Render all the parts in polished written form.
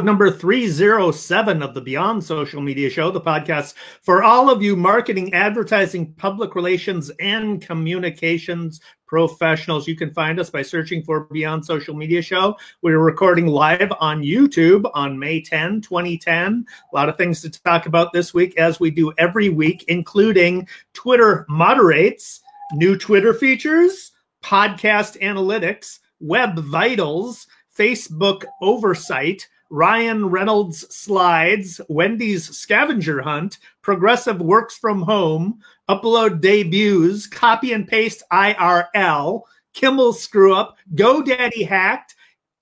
Number 307 of the Beyond Social Media Show, the podcast for all of you marketing, advertising, public relations, and communications professionals. You can find us by searching for Beyond Social Media Show. We're recording live on YouTube on May 10, 2010. A lot of things to talk about this week, as we do every week, including Twitter moderates, new Twitter features, podcast analytics, web vitals, Facebook oversight, Ryan Reynolds slides, Wendy's scavenger hunt, Progressive works from home, Upload debuts, Copy and Paste IRL, Kimmel screw up, GoDaddy hacked,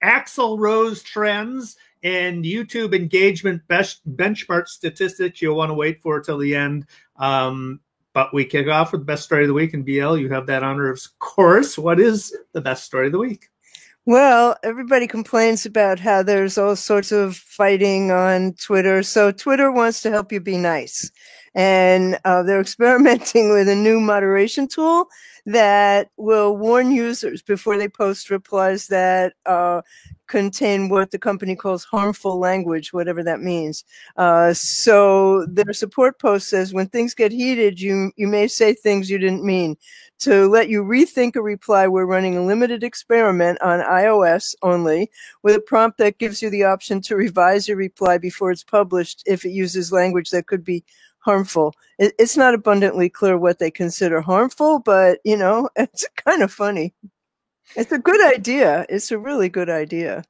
Axl Rose trends, and YouTube engagement benchmark statistics you'll want to wait for till the end. But we kick off with the best story of the week. And BL, you have that honor, of course. What is the best story of the week? Well, everybody complains about how there's all sorts of fighting on Twitter. So Twitter wants to help you be nice. And they're experimenting with a new moderation tool that will warn users before they post replies that contain what the company calls harmful language, whatever that means. So their support post says, when things get heated, you may say things you didn't mean. To let you rethink a reply, we're running a limited experiment on iOS only with a prompt that gives you the option to revise your reply before it's published if it uses language that could be harmful. It's not abundantly clear what they consider harmful, but, you know, it's kind of funny. It's a good idea. It's a really good idea.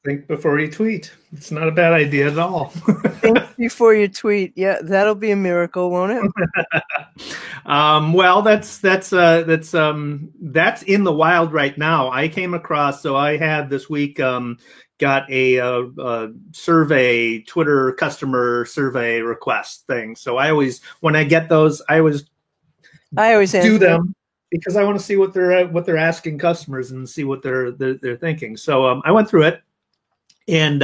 Think before you tweet. It's not a bad idea at all. Think before you tweet. Yeah, that'll be a miracle, won't it? Well, that's in the wild right now. I came across, so I had this week got a survey, Twitter customer survey request thing. So I always, when I get those, I always do them because I want to see what they're asking customers and see what they're thinking. So I went through it. And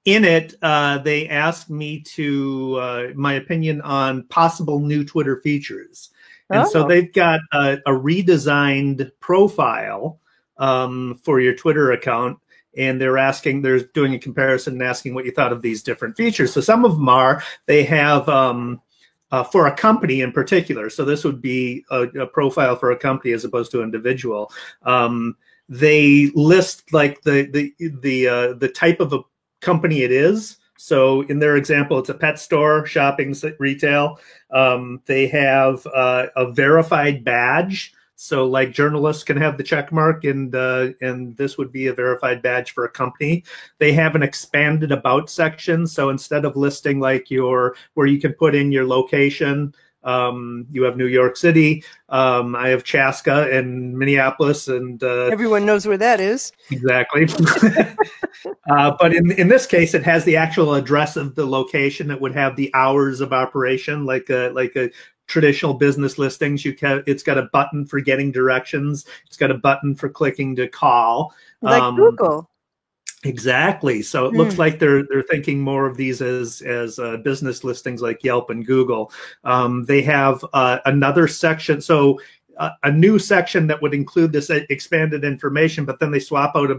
in it, they asked me to my opinion on possible new Twitter features. And so they've got a redesigned profile for your Twitter account. And they're doing a comparison and asking what you thought of these different features. So some of them they have for a company in particular. So this would be a profile for a company as opposed to an individual. They list like the type of a company it is. So in their example, it's a pet store, shopping, retail. They have a verified badge. So like journalists can have the check mark, and this would be a verified badge for a company. They have an expanded about section. So instead of listing like where you can put in your location, you have New York City. I have Chaska and Minneapolis, and everyone knows where that is. Exactly. But in this case, it has the actual address of the location. It would have the hours of operation, like a traditional business listings. It's got a button for getting directions. It's got a button for clicking to call. Like Google. Exactly. So it looks like they're thinking more of these as business listings like Yelp and Google. They have another section. So a new section that would include this expanded information, but then they swap out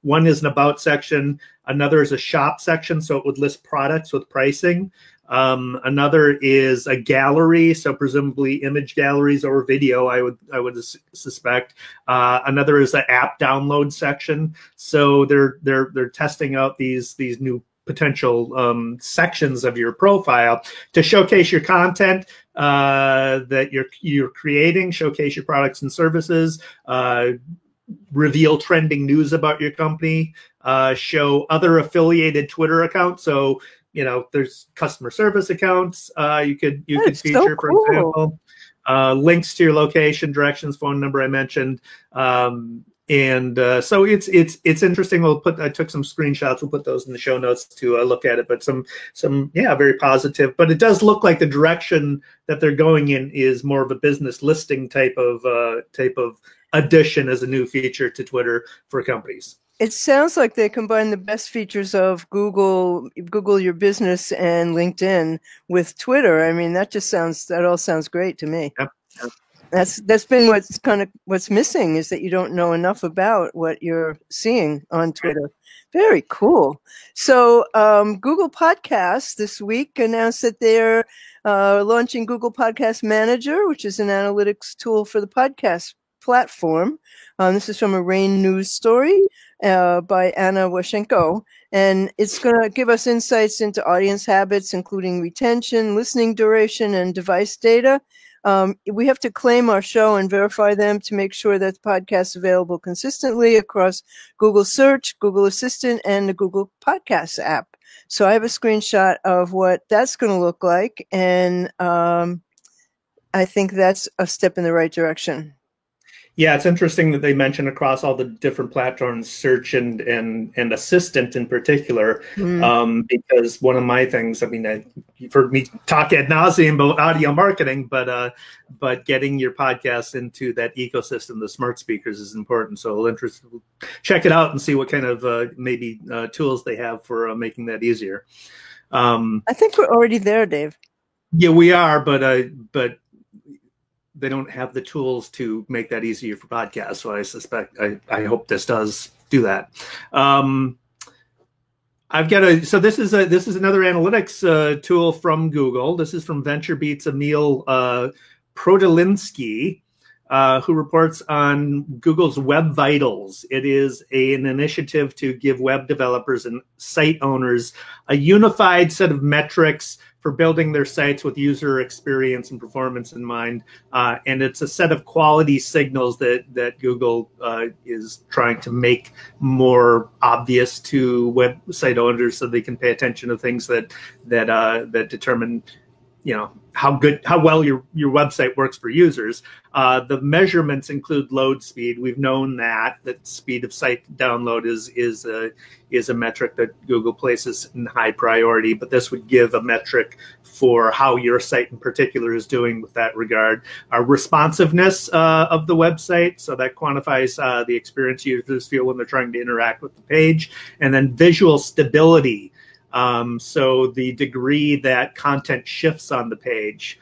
one is an about section, another is a shop section, so it would list products with pricing. Another is a gallery, so presumably image galleries or video, I would suspect. Another is the app download section. So they're testing out these new potential sections of your profile to showcase your content that you're creating, showcase your products and services, reveal trending news about your company, show other affiliated Twitter accounts. So there's customer service accounts you could feature, so for cool. example, links to your location, directions, phone number I mentioned. So it's interesting. I took some screenshots. We'll put those in the show notes to look at it. But some very positive. But it does look like the direction that they're going in is more of a business listing type of addition as a new feature to Twitter for companies. It sounds like they combine the best features of Google Your Business and LinkedIn with Twitter. I mean, that all sounds great to me. Yep. That's been what's missing, is that you don't know enough about what you're seeing on Twitter. Very cool. So Google Podcasts this week announced that they're launching Google Podcast Manager, which is an analytics tool for the podcast platform. This is from a RAIN News story by Anna Washenko. And it's going to give us insights into audience habits, including retention, listening duration, and device data. We have to claim our show and verify them to make sure that the podcast is available consistently across Google Search, Google Assistant, and the Google Podcasts app. So I have a screenshot of what that's going to look like, and I think that's a step in the right direction. Yeah, it's interesting that they mention across all the different platforms, search and assistant in particular, because one of my things, I mean, you've heard me talk ad nauseum about audio marketing, but getting your podcast into that ecosystem, the smart speakers, is important. So check it out and see what kind of maybe tools they have for making that easier. I think we're already there, Dave. Yeah, we are, but they don't have the tools to make that easier for podcasts. So I suspect, I hope this does do that. So this is another analytics tool from Google. This is from VentureBeat's Emil Prodolinski, who reports on Google's Web Vitals. It is an initiative to give web developers and site owners a unified set of metrics for building their sites with user experience and performance in mind. And it's a set of quality signals that Google is trying to make more obvious to website owners so they can pay attention to things that determine, how well your website works for users. The measurements include load speed. We've known that speed of site download is a metric that Google places in high priority, but this would give a metric for how your site in particular is doing with that regard. Responsiveness of the website, so that quantifies the experience users feel when they're trying to interact with the page, and then visual stability. So the degree that content shifts on the page,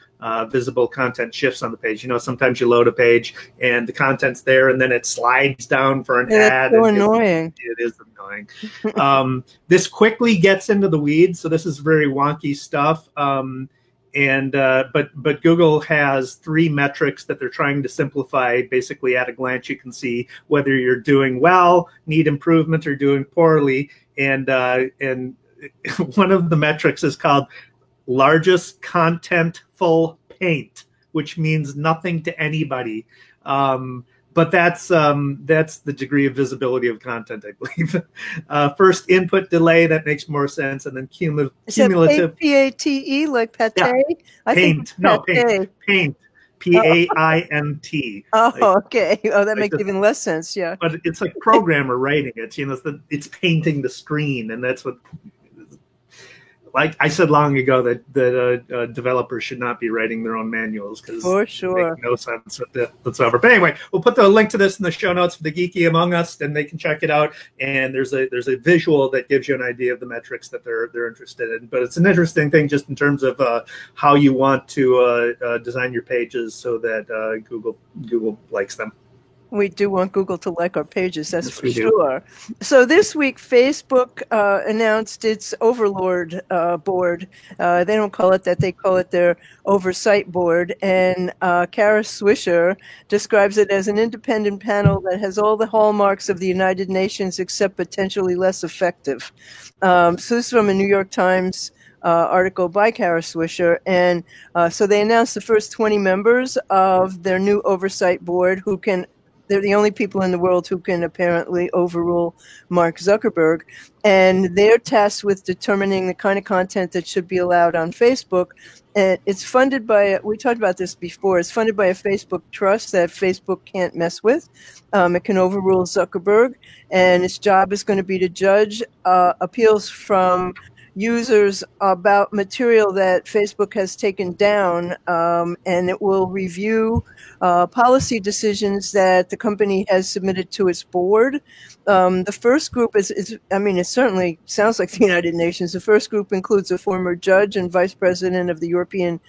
visible content shifts on the page. Sometimes you load a page and the content's there and then it slides down for an ad. That's so annoying. It is annoying. This quickly gets into the weeds. So this is very wonky stuff. But Google has 3 metrics that they're trying to simplify. Basically, at a glance, you can see whether you're doing well, need improvement, or doing poorly. And one of the metrics is called largest contentful paint, which means nothing to anybody. But that's the degree of visibility of content, I believe. First, input delay, that makes more sense, and then cumulative. P-A-T-E, like pate? Yeah. Paint. Paint. P-A-I-N-T. Oh, okay. Oh, that makes even less sense. Yeah. But it's like programmer writing it. It's painting the screen, and that's what. Like I said long ago, that developers should not be writing their own manuals because for sure they make no sense whatsoever. But anyway, we'll put the link to this in the show notes for the geeky among us, and they can check it out. And there's a visual that gives you an idea of the metrics that they're interested in. But it's an interesting thing just in terms of how you want to design your pages so that Google likes them. We do want Google to like our pages, that's for sure. So this week, Facebook announced its Overlord board. They don't call it that, they call it their Oversight board. And Kara Swisher describes it as an independent panel that has all the hallmarks of the United Nations except potentially less effective. So this is from a New York Times article by Kara Swisher. And so they announced the first 20 members of their new Oversight board they're the only people in the world who can apparently overrule Mark Zuckerberg. And they're tasked with determining the kind of content that should be allowed on Facebook. And it's funded by, we talked about this before, it's funded by a Facebook trust that Facebook can't mess with. It can overrule Zuckerberg. And its job is going to be to judge appeals from users about material that Facebook has taken down, and it will review policy decisions that the company has submitted to its board. The first group is, it certainly sounds like the United Nations. The first group includes a former judge and vice president of the European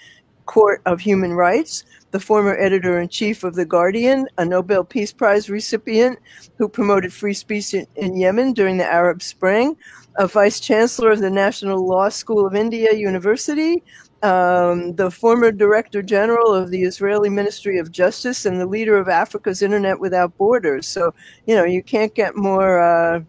Court of Human Rights. the former editor-in-chief of The Guardian, a Nobel Peace Prize recipient who promoted free speech in Yemen during the Arab Spring, a vice chancellor of the National Law School of India University, the former director general of the Israeli Ministry of Justice, and the leader of Africa's Internet Without Borders. So, you can't get more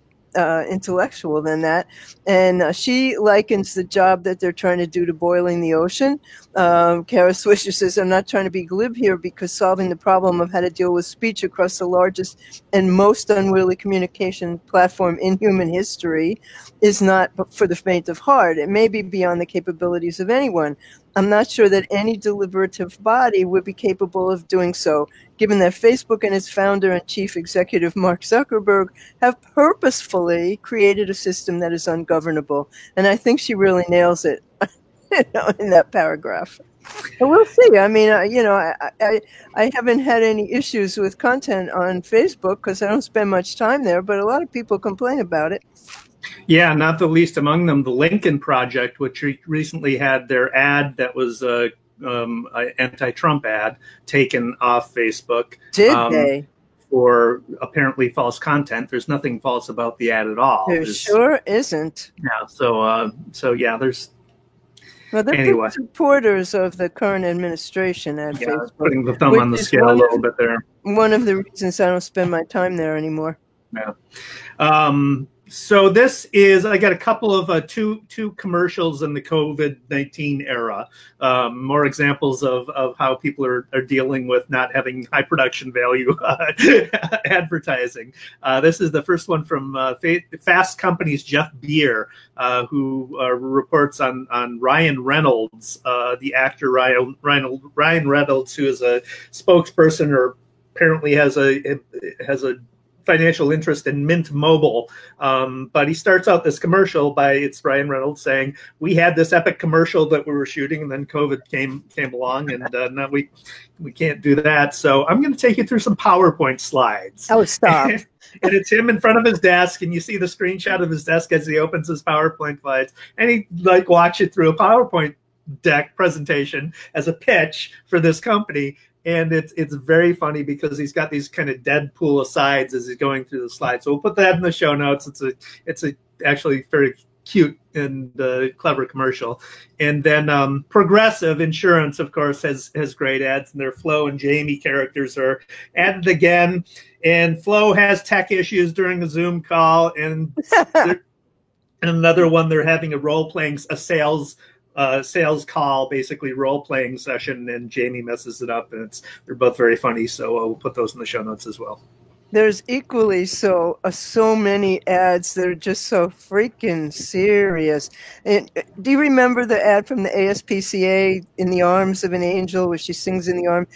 intellectual than that. And she likens the job that they're trying to do to boiling the ocean. Kara Swisher says, I'm not trying to be glib here because solving the problem of how to deal with speech across the largest and most unwieldy communication platform in human history is not for the faint of heart. It may be beyond the capabilities of anyone. I'm not sure that any deliberative body would be capable of doing so, given that Facebook and its founder and chief executive, Mark Zuckerberg, have purposefully created a system that is ungovernable. And I think she really nails it in that paragraph. But we'll see. I mean, I haven't had any issues with content on Facebook because I don't spend much time there, but a lot of people complain about it. Yeah, not the least among them, the Lincoln Project, which recently had their ad that was an anti-Trump ad taken off Facebook. Did they? For apparently false content. There's nothing false about the ad at all. There sure isn't. Yeah. So yeah, there's. Well, they're anyway. Supporters of the current administration at Facebook. Putting the thumb on the scale a little bit there. One of the reasons I don't spend my time there anymore. Yeah. So this is, I got a couple of two commercials in the COVID-19 era, more examples of how people are dealing with not having high production value advertising. This is the first one from Fast Company's Jeff Beer, who reports on Ryan Reynolds, the actor Ryan Reynolds, who is a spokesperson or apparently has a financial interest in Mint Mobile. But he starts out this commercial it's Ryan Reynolds saying, we had this epic commercial that we were shooting and then COVID came along and now we can't do that. So I'm going to take you through some PowerPoint slides. Oh, stop. And it's him in front of his desk and you see the screenshot of his desk as he opens his PowerPoint slides and he walks you through a PowerPoint deck presentation as a pitch for this company. And it's very funny because he's got these kind of Deadpool asides as he's going through the slides. So we'll put that in the show notes. It's a actually very cute and clever commercial. And then Progressive Insurance, of course, has great ads, and their Flo and Jamie characters are added again. And Flo has tech issues during the Zoom call, and another one they're having a sales call, basically role-playing session, and Jamie messes it up, and they're both very funny, so we'll put those in the show notes as well. There's equally so many ads that are just so freaking serious. And do you remember the ad from the ASPCA, In the Arms of an Angel, where she sings in the arm?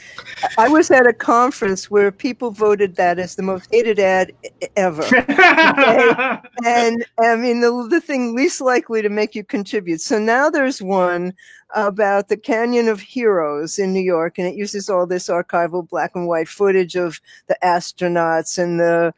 I was at a conference where people voted that as the most hated ad ever. Okay? And I mean, the thing least likely to make you contribute. So now there's one about the Canyon of Heroes in New York, and it uses all this archival black and white footage of the astronauts and the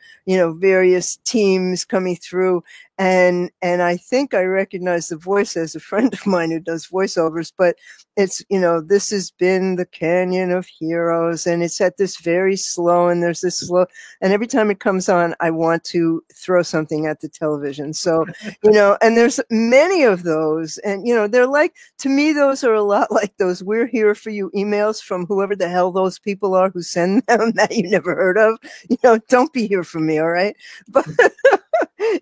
various teams coming through. And I think I recognize the voice as a friend of mine who does voiceovers, but it's, this has been the Canyon of Heroes, and it's at this very slow, and there's this slow, and every time it comes on, I want to throw something at the television. So, and there's many of those, and, they're like, to me, those are a lot like those "we're here for you" emails from whoever the hell those people are who send them that you never heard of. Don't be here for me, all right? But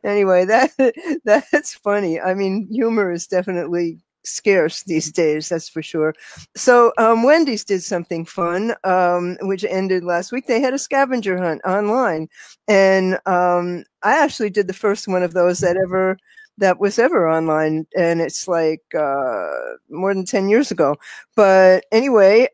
anyway, that's funny. I mean, humor is definitely scarce these days, that's for sure. So Wendy's did something fun, which ended last week. They had a scavenger hunt online, and I actually did the first one of those that was ever online, and it's like more than 10 years ago. But anyway,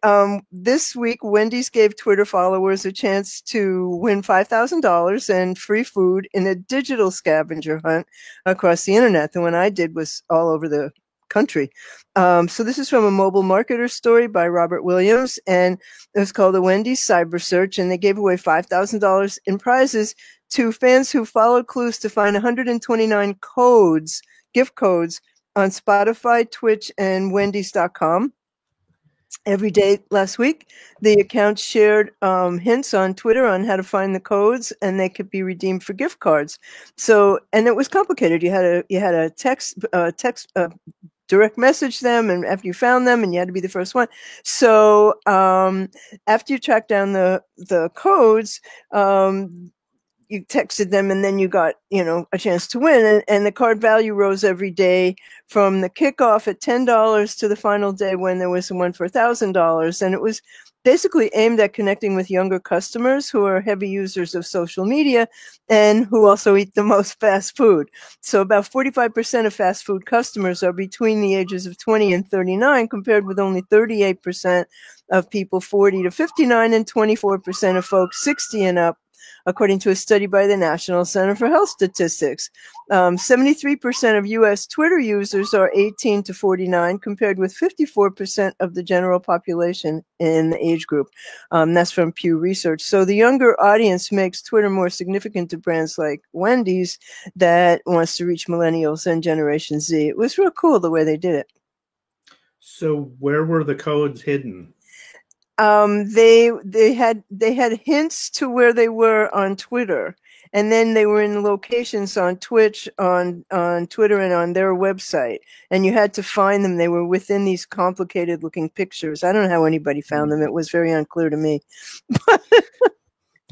this week Wendy's gave Twitter followers a chance to win $5,000 and free food in a digital scavenger hunt across the internet. The one I did was all over the country. So this is from a mobile marketer story by Robert Williams, and it was called the Wendy's Cyber Search, and they gave away $5,000 in prizes to fans who followed clues to find 129 gift codes on Spotify, Twitch, and Wendy's.com. every day last week. The account shared hints on Twitter on how to find the codes, and they could be redeemed for gift cards. So, and it was complicated. You had a text direct message them, and after you found them, and you had to be the first one. So after you tracked down the codes, you texted them, and then you got, a chance to win. And the card value rose every day from the kickoff at $10 to the final day when there was one for $1,000. And it was basically aimed at connecting with younger customers who are heavy users of social media and who also eat the most fast food. So about 45% of fast food customers are between the ages of 20 and 39, compared with only 38% of people 40 to 59 and 24% of folks 60 and up, according to a study by the National Center for Health Statistics. 73% of U.S. Twitter users are 18 to 49, compared with 54% of the general population in the age group. That's from Pew Research. So the younger audience makes Twitter more significant to brands like Wendy's that wants to reach millennials and Generation Z. It was real cool the way they did it. So where were the codes hidden? They had hints to where they were on Twitter, and then they were in locations on Twitch, on Twitter, and on their website, and you had to find them. They were within these complicated looking pictures. I don't know how anybody found them. It was very unclear to me.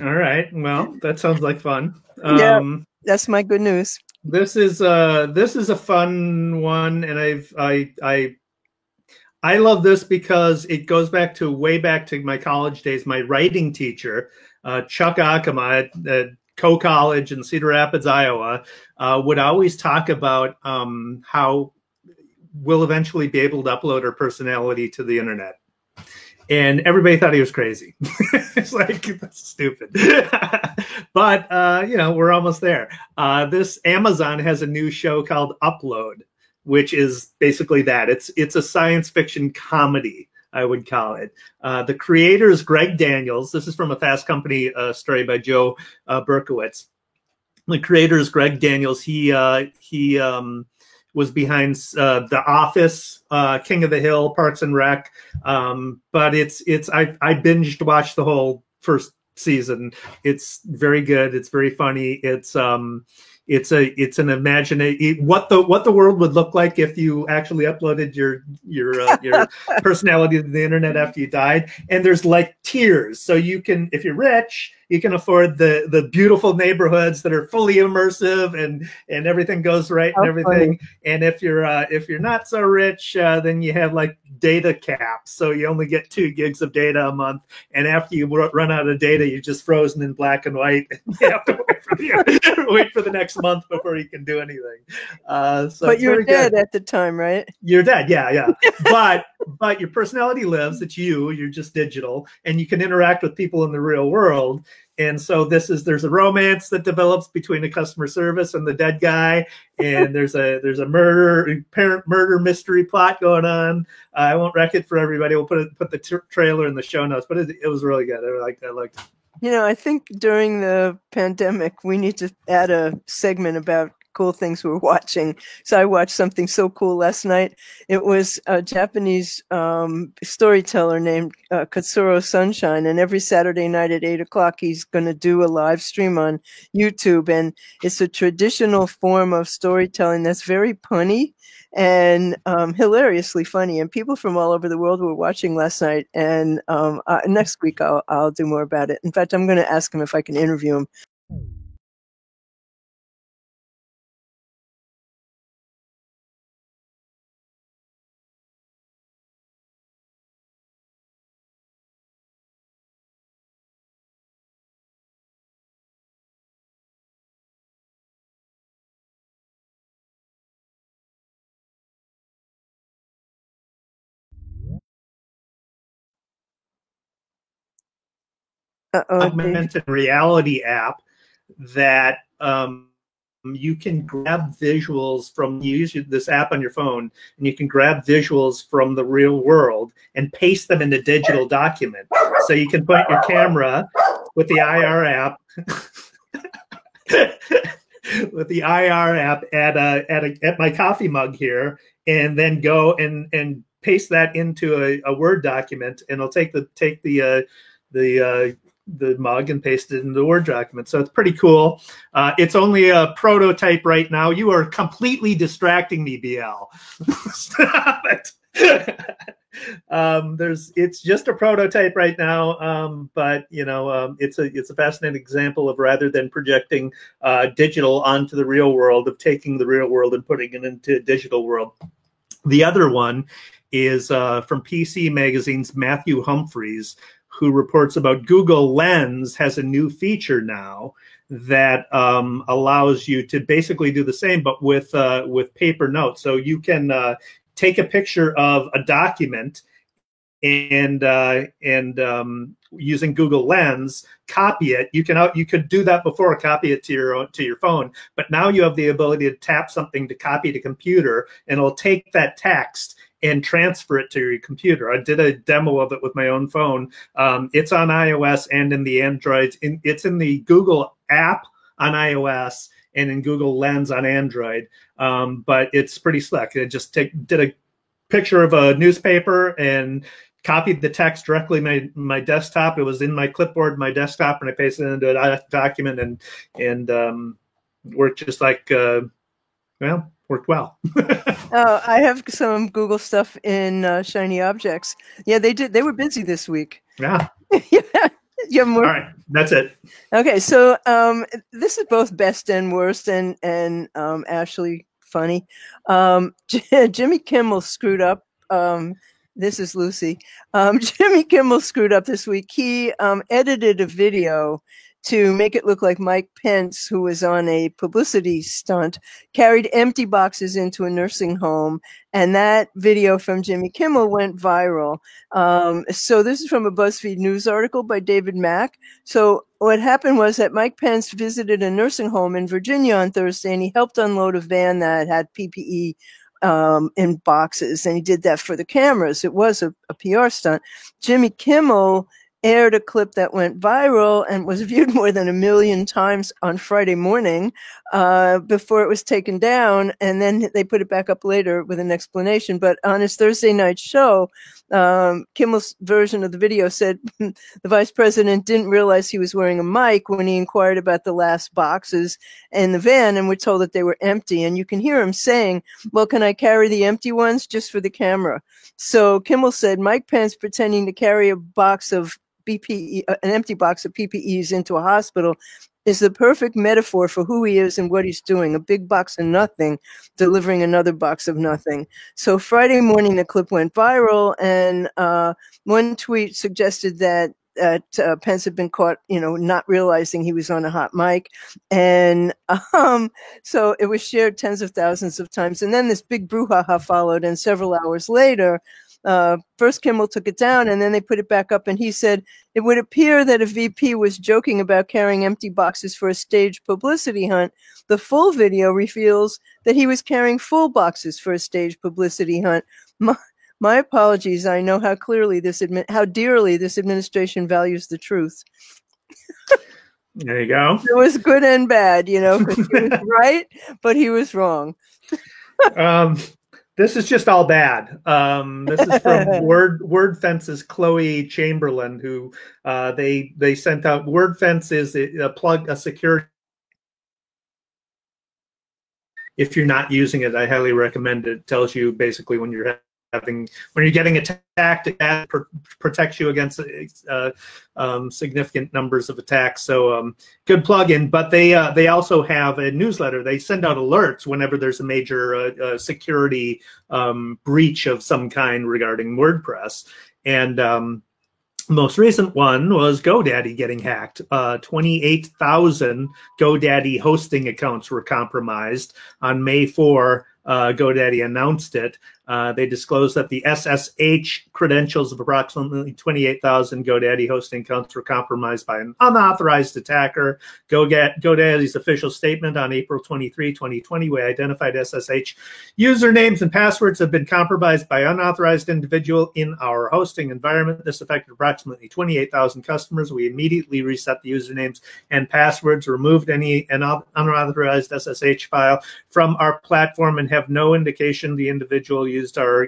All right. Well, that sounds like fun. Yeah, that's my good news. This is a fun one, and I love this because it goes way back to my college days. My writing teacher, Chuck Akama at Coe College in Cedar Rapids, Iowa, would always talk about how we'll eventually be able to upload our personality to the internet. And everybody thought he was crazy. It's like, that's stupid. But, we're almost there. This Amazon has a new show called Upload, which is basically that. It's a science fiction comedy, I would call it. The creator is Greg Daniels. This is from a Fast Company story by Joe Berkowitz. The creator is Greg Daniels. He was behind The Office, King of the Hill, Parks and Rec. But I binged watched the whole first season. It's very good. It's very funny. It's an imagination what the world would look like if you actually uploaded your personality to the internet after you died. And there's like tiers, so you can, if you're rich, you can afford the beautiful neighborhoods that are fully immersive and everything goes right and everything. And if you're not so rich, then you have like data caps, so you only get 2 gigs of data a month. And after you run out of data, you're just frozen in black and white. And you have to wait for the next month before you can do anything. But you're dead at the time, right? You're dead, yeah. But your personality lives. It's you. You're just digital, and you can interact with people in the real world. And so there's a romance that develops between the customer service and the dead guy, and there's a parent murder mystery plot going on. I won't wreck it for everybody. We'll put the trailer in the show notes, but it was really good. I liked it. I think during the pandemic, we need to add a segment about cool things we're watching. So I watched something so cool last night. It was a Japanese storyteller named Katsuro Sunshine, and every Saturday night at 8:00, he's going to do a live stream on YouTube, and it's a traditional form of storytelling that's very punny and hilariously funny. And people from all over the world were watching last night, and next week I'll do more about it. In fact, I'm going to ask him if I can interview him. Augmented reality app that you can grab visuals from. You use this app on your phone, and you can grab visuals from the real world and paste them in a digital document. So you can point your camera with the IR app with the IR app at my coffee mug here, and then go and paste that into a Word document, and it'll take the mug and paste it into the Word document. So it's pretty cool. It's only a prototype right now. You are completely distracting me, BL. Stop it. It's just a prototype right now, but it's a fascinating example of, rather than projecting digital onto the real world, of taking the real world and putting it into a digital world. The other one is from PC Magazine's Matthew Humphreys, who reports about Google Lens has a new feature now that allows you to basically do the same, but with paper notes. So you can take a picture of a document and using Google Lens, copy it. You could do that before, copy it to your phone, but now you have the ability to tap something to copy to computer, and it'll take that text and transfer it to your computer. I did a demo of it with my own phone. It's on iOS and in the Androids. It's in the Google app on iOS and in Google Lens on Android. But it's pretty slick. It just did a picture of a newspaper and copied the text directly my desktop. It was in my clipboard, my desktop, and I pasted it into a document and worked just like, worked well. I have some Google stuff in Shiny Objects. Yeah, they did. They were busy this week. Yeah. Yeah. More. All right, that's it. Okay, so this is both best and worst, and Ashley funny. Jimmy Kimmel screwed up. This is Lucy. Jimmy Kimmel screwed up this week. He edited a video to make it look like Mike Pence, who was on a publicity stunt, carried empty boxes into a nursing home. And that video from Jimmy Kimmel went viral. So this is from a BuzzFeed News article by David Mack. So what happened was that Mike Pence visited a nursing home in Virginia on Thursday, and he helped unload a van that had PPE in boxes, and he did that for the cameras. It was a PR stunt. Jimmy Kimmel aired a clip that went viral and was viewed more than 1 million times on Friday morning before it was taken down, and then they put it back up later with an explanation. But on his Thursday night show, Kimmel's version of the video said the vice president didn't realize he was wearing a mic when he inquired about the last boxes in the van, and we're told that they were empty. And you can hear him saying, well, can I carry the empty ones just for the camera? So Kimmel said Mike Pence pretending to carry a box of BPE, an empty box of PPEs into a hospital, is the perfect metaphor for who he is and what he's doing. A big box of nothing, delivering another box of nothing. So Friday morning, the clip went viral, and one tweet suggested that Pence had been caught, not realizing he was on a hot mic. And so it was shared tens of thousands of times. And then this big brouhaha followed, and several hours later, first Kimmel took it down, and then they put it back up, and he said it would appear that a VP was joking about carrying empty boxes for a staged publicity hunt. The full video reveals that he was carrying full boxes for a staged publicity hunt. My apologies. I know how dearly this administration values the truth. There you go. It was good and bad, 'cause he was right, but he was wrong. This is just all bad. This is from WordFence's Chloe Chamberlain, who they sent out. WordFence is a security. If you're not using it, I highly recommend it. It tells you basically when you're getting attacked, it protects you against significant numbers of attacks. So good plugin. But they also have a newsletter. They send out alerts whenever there's a major security breach of some kind regarding WordPress. And most recent one was GoDaddy getting hacked. 28,000 GoDaddy hosting accounts were compromised. On May 4, GoDaddy announced it. They disclosed that the SSH credentials of approximately 28,000 GoDaddy hosting accounts were compromised by an unauthorized attacker. GoDaddy's official statement on April 23, 2020, we identified SSH usernames and passwords have been compromised by unauthorized individual in our hosting environment. This affected approximately 28,000 customers. We immediately reset the usernames and passwords, removed any unauthorized SSH file from our platform, and have no indication the individual used our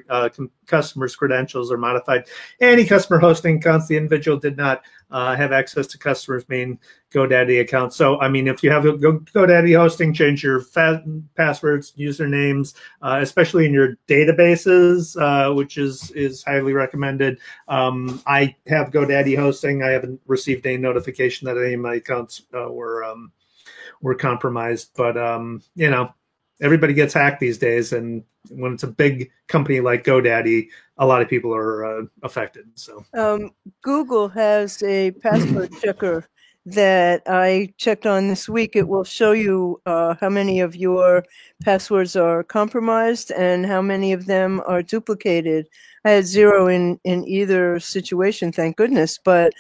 customer's credentials or modified any customer hosting accounts. The individual did not have access to customers' main GoDaddy account. So, I mean, if you have a GoDaddy hosting, change your passwords, usernames, especially in your databases, which is highly recommended. I have GoDaddy hosting. I haven't received any notification that any of my accounts were compromised, but you know, everybody gets hacked these days, and when it's a big company like GoDaddy, a lot of people are affected. So Google has a password checker that I checked on this week. It will show you how many of your passwords are compromised and how many of them are duplicated. I had 0 in either situation, thank goodness. But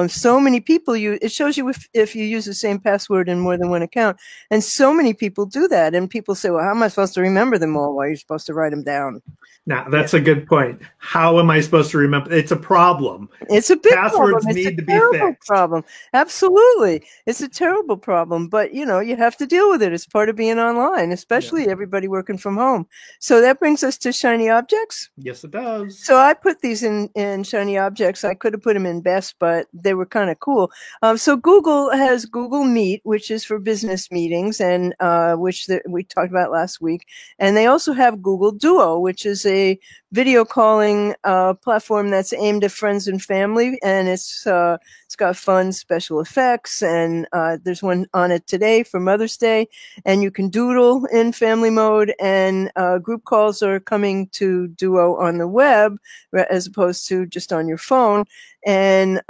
so many people it shows you if you use the same password in more than one account. And so many people do that. And people say, well, how am I supposed to remember them all? Well, you're supposed to write them down. Now, that's a good point. How am I supposed to remember? It's a problem. It's a big Passwords problem. need to be fixed. Problem. Absolutely. It's a terrible problem, but you know, you have to deal with it. It's part of being online, especially everybody working from home. So that brings us to Shiny Objects. Yes, it does. So I put these in Shiny Objects. I could have put them in Best, but they were kind of cool. So Google has Google Meet, which is for business meetings, and which we talked about last week. And they also have Google Duo, which is a video calling platform that's aimed at friends and family, and it's got fun special effects, and there's one on it today for Mother's Day, and you can doodle in family mode, and group calls are coming to Duo on the web as opposed to just on your phone, and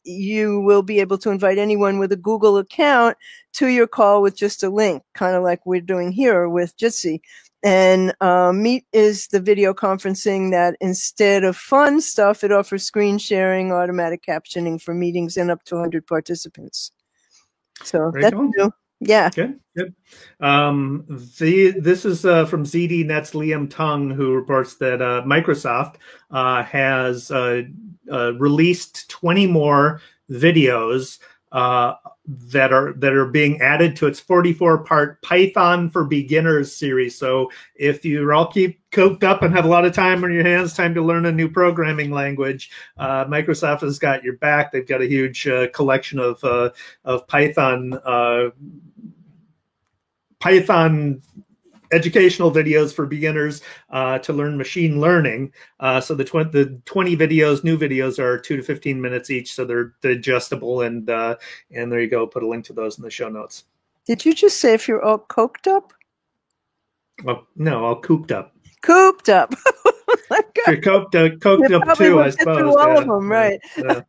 you will be able to invite anyone with a Google account to your call with just a link, kind of like we're doing here with Jitsi. And Meet is the video conferencing that instead of fun stuff, it offers screen sharing, automatic captioning for meetings and up to 100 participants. So Very that's cool. new. Yeah. Good. This is from ZDNet's Liam Tung, who reports that Microsoft has released 20 more videos that are being added to its 44-part Python for Beginners series. So if you all keep coked up and have a lot of time on your hands, time to learn a new programming language, Microsoft has got your back. They've got a huge collection of Python educational videos for beginners to learn machine learning. So the 20 videos, new videos, are 2 to 15 minutes each, so they're adjustable. And there you go. Put a link to those in the show notes. Did you just say if you're all coked up? Well, no, all cooped up. Cooped up. You're coked up too, I suppose. All of them, right? Yeah.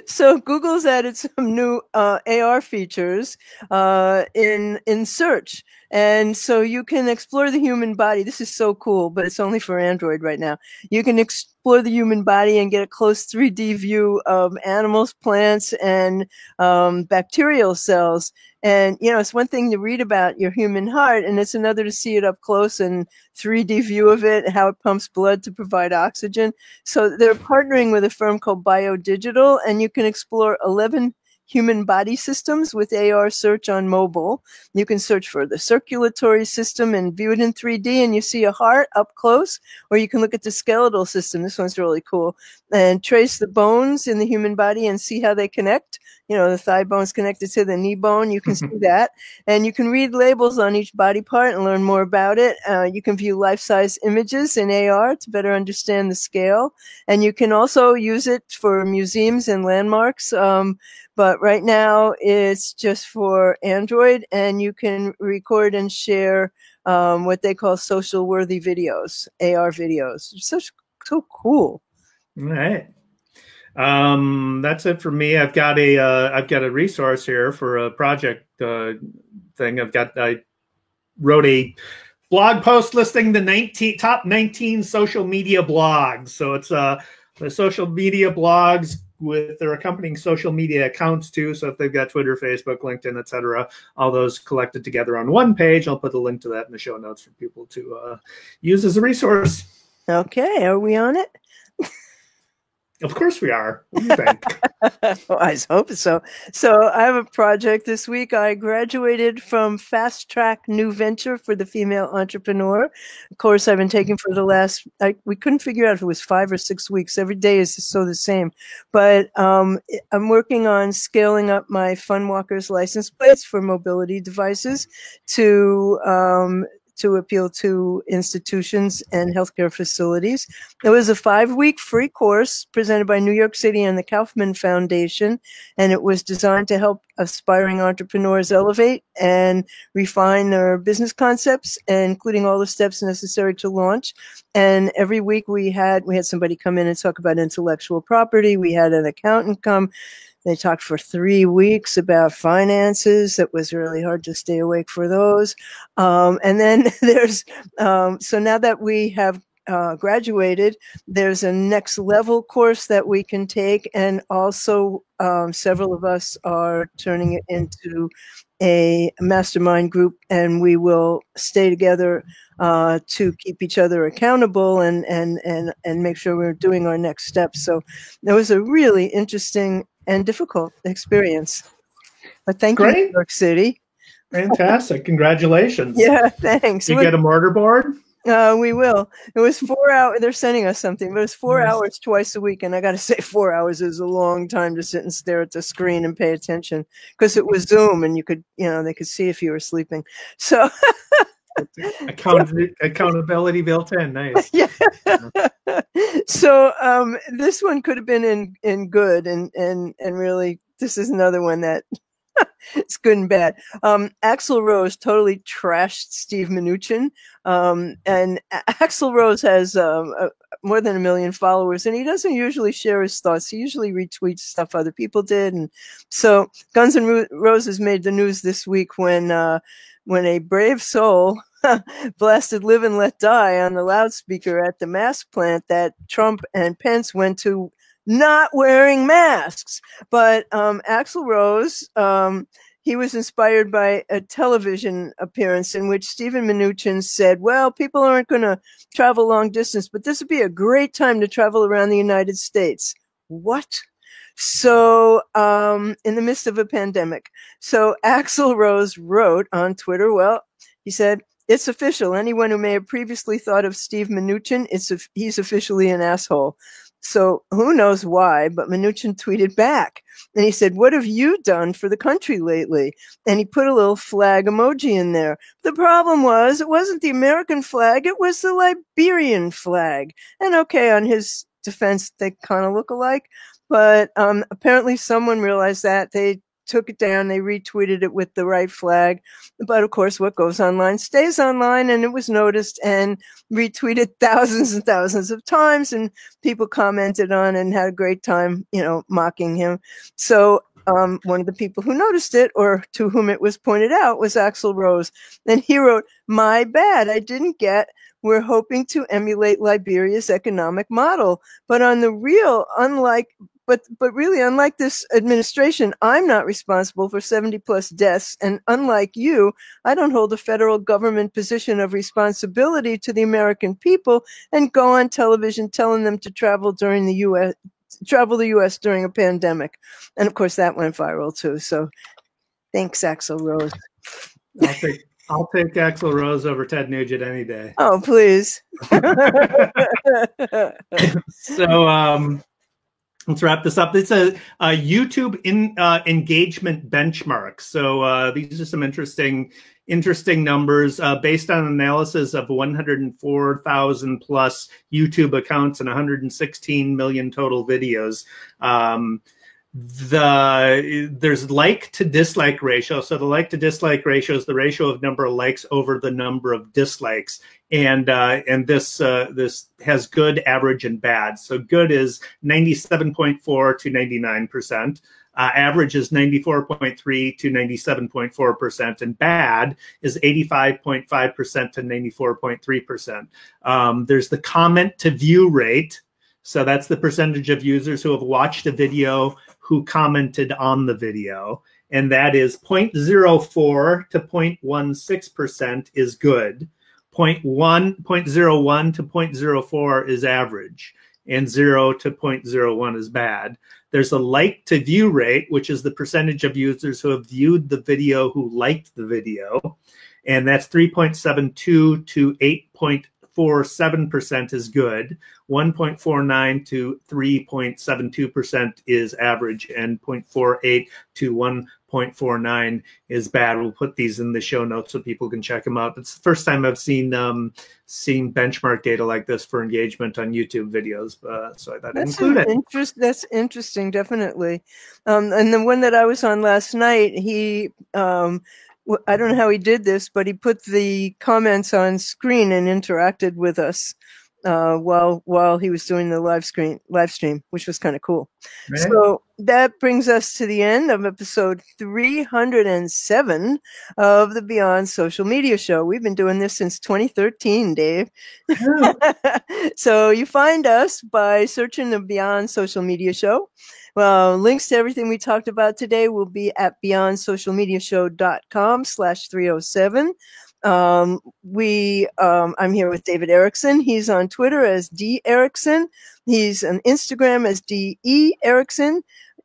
So Google's added some new AR features in search. And so you can explore the human body. This is so cool, but it's only for Android right now. You can explore the human body and get a close 3D view of animals, plants, and bacterial cells. And, you know, it's one thing to read about your human heart, and it's another to see it up close and 3D view of it, how it pumps blood to provide oxygen. So they're partnering with a firm called BioDigital, and you can explore 11 human body systems with AR search on mobile. You can search for the circulatory system and view it in 3D, and you see a heart up close, or you can look at the skeletal system. This one's really cool. And trace the bones in the human body and see how they connect. You know, the thigh bone's connected to the knee bone. You can see that. And you can read labels on each body part and learn more about it. You can view life-size images in AR to better understand the scale. And you can also use it for museums and landmarks. But right now it's just for Android, and you can record and share what they call social worthy videos, AR videos. It's so cool. All right. That's it for me. I've got a resource here for a project thing. I wrote a blog post listing the top 19 social media blogs. So it's the social media blogs with their accompanying social media accounts too. So if they've got Twitter, Facebook, LinkedIn, etc., all those collected together on one page. I'll put a link to that in the show notes for people to use as a resource. Okay, are we on it? Of course we are. What do you think? Well, I hope so. So I have a project this week. I graduated from Fast Track New Venture for the Female Entrepreneur. A course I've been taking for the last, we couldn't figure out if it was 5 or 6 weeks. Every day is so the same. But I'm working on scaling up my Funwalkers license plates for mobility devices to appeal to institutions and healthcare facilities. It was a 5-week free course presented by New York City and the Kaufman Foundation, and it was designed to help aspiring entrepreneurs elevate and refine their business concepts, including all the steps necessary to launch. And every week we had somebody come in and talk about intellectual property. We had an accountant come. They talked for 3 weeks about finances. It was really hard to stay awake for those. And then there's, so now that we have graduated, there's a next level course that we can take. And also several of us are turning it into a mastermind group, and we will stay together to keep each other accountable and make sure we're doing our next steps. So that was a really interesting and difficult experience. But thank you, New York City. Fantastic. Congratulations. Yeah, thanks. You get a mortarboard? We will. It was 4 hours. They're sending us something, but it was 4 hours twice a week. And I got to say, 4 hours is a long time to sit and stare at the screen and pay attention, because it was Zoom and you could, they could see if you were sleeping. So accountability built in. Nice. Yeah. So this one could have been in good, and really this is another one that it's good and bad. Axl Rose totally trashed Steve Mnuchin, and Axl Rose has more than 1 million followers, and he doesn't usually share his thoughts. He usually retweets stuff other people did, and so Guns N' Roses made the news this week when a brave soul blasted "Live and Let Die" on the loudspeaker at the mask plant that Trump and Pence went to, not wearing masks. But Axl Rose, he was inspired by a television appearance in which Stephen Mnuchin said, well, people aren't going to travel long distance, but this would be a great time to travel around the United States. What? So in the midst of a pandemic. So Axl Rose wrote on Twitter, well, he said, it's official. Anyone who may have previously thought of Steve Mnuchin, he's officially an asshole. So who knows why, but Mnuchin tweeted back. And he said, what have you done for the country lately? And he put a little flag emoji in there. The problem was, it wasn't the American flag, it was the Liberian flag. And okay, on his defense, they kind of look alike. But apparently someone realized that. They took it down, they retweeted it with the right flag. But of course, what goes online stays online, and it was noticed and retweeted thousands and thousands of times, and people commented on and had a great time, mocking him. So one of the people who noticed it, or to whom it was pointed out, was Axl Rose. And he wrote, my bad, I didn't get, we're hoping to emulate Liberia's economic model. But on the real, really, unlike this administration, I'm not responsible for 70 plus deaths. And unlike you, I don't hold a federal government position of responsibility to the American people and go on television telling them to travel the U.S. during a pandemic. And of course, that went viral too. So thanks, Axl Rose. I'll take Axl Rose over Ted Nugent any day. Oh, please. So, let's wrap this up. It's a YouTube engagement benchmark. So these are some interesting numbers based on analysis of 104,000 plus YouTube accounts and 116 million total videos. There's like to dislike ratio. So the like to dislike ratio is the ratio of number of likes over the number of dislikes. And this has good, average, and bad. So good is 97.4 to 99%. Average is 94.3 to 97.4%, and bad is 85.5% to 94.3%. There's the comment to view rate. So that's the percentage of users who have watched a video who commented on the video. And that is 0.04 to 0.16% is good. 0.01 to 0.04 is average. and 0 to 0.01 is bad. There's a like to view rate, which is the percentage of users who have viewed the video who liked the video. And that's 3.72 to 8.47% is good. 1.49 to 3.72% is average, and 0.48 to 1.49 is bad. We'll put these in the show notes so people can check them out. It's the first time I've seen benchmark data like this for engagement on YouTube videos, so I thought I'd include it. That's interesting, definitely. And the one that I was on last night, he I don't know how he did this, but he put the comments on screen and interacted with us while he was doing the live stream, which was kind of cool. Right. So that brings us to the end of episode 307 of the Beyond Social Media Show. We've been doing this since 2013, Dave. So you find us by searching the Beyond Social Media Show. Well, links to everything we talked about today will be at beyondsocialmediashow.com/307. I'm here with David Erickson. He's on Twitter as D Erickson. He's on Instagram as DE Erickson.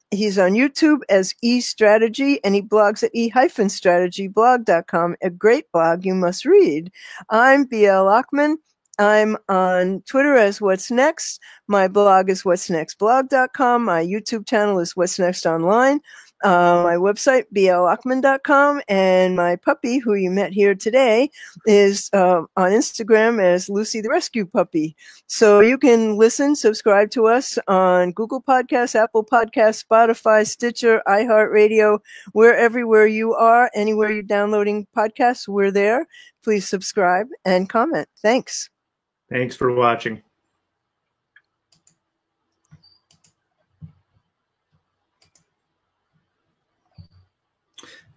He's on YouTube as E Strategy, and he blogs at e-strategyblog.com, a great blog you must read. I'm BL Ochman. I'm on Twitter as What's Next. My blog is what'snextblog.com. My YouTube channel is What's Next Online. My website, blochman.com. And my puppy, who you met here today, is on Instagram as Lucy the Rescue Puppy. So you can subscribe to us on Google Podcasts, Apple Podcasts, Spotify, Stitcher, iHeartRadio. We're everywhere you are. Anywhere you're downloading podcasts, we're there. Please subscribe and comment. Thanks. Thanks for watching.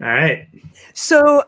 All right. So